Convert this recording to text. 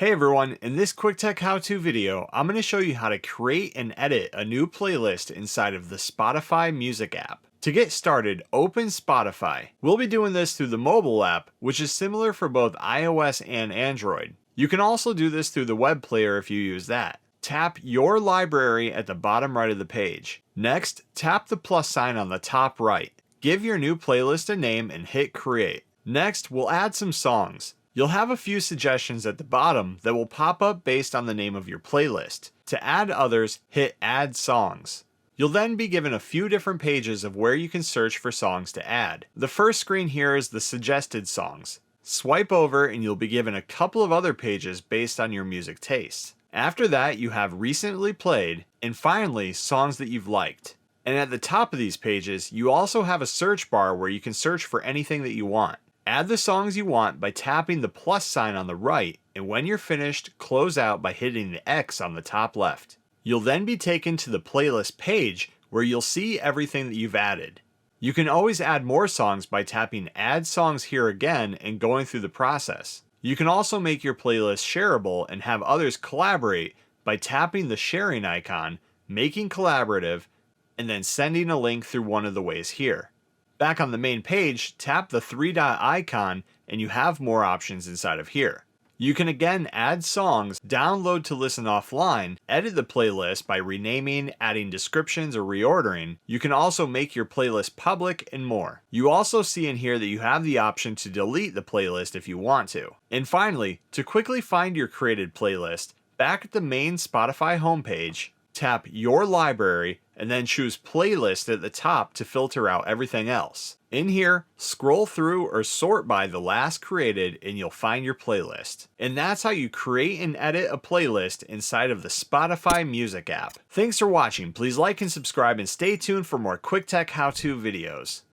Hey everyone, in this quick tech how-to video, I'm going to show you how to create and edit a new playlist inside of the Spotify Music app. To get started, open Spotify. We'll be doing this through the mobile app, which is similar for both iOS and Android. You can also do this through the web player if you use that. Tap Your Library at the bottom right of the page. Next, tap the plus sign on the top right. Give your new playlist a name and hit Create. Next, we'll add some songs. You'll have a few suggestions at the bottom that will pop up based on the name of your playlist. To add others, hit Add Songs. You'll then be given a few different pages of where you can search for songs to add. The first screen here is the suggested songs. Swipe over and you'll be given a couple of other pages based on your music tastes. After that, you have recently played, and finally, songs that you've liked. And at the top of these pages, you also have a search bar where you can search for anything that you want. Add the songs you want by tapping the plus sign on the right, and when you're finished, close out by hitting the X on the top left. You'll then be taken to the playlist page where you'll see everything that you've added. You can always add more songs by tapping Add Songs here again and going through the process. You can also make your playlist shareable and have others collaborate by tapping the sharing icon, making collaborative, and then sending a link through one of the ways here. Back on the main page, tap the three-dot icon and you have more options inside of here. You can again add songs, download to listen offline, edit the playlist by renaming, adding descriptions, or reordering. You can also make your playlist public and more. You also see in here that you have the option to delete the playlist if you want to. And finally, to quickly find your created playlist, back at the main Spotify homepage, tap Your Library and then choose Playlist at the top to filter out everything else. In here, scroll through or sort by the last created and you'll find your playlist. And that's how you create and edit a playlist inside of the Spotify Music app. Thanks for watching. Please like and subscribe and stay tuned for more quick tech how-to videos.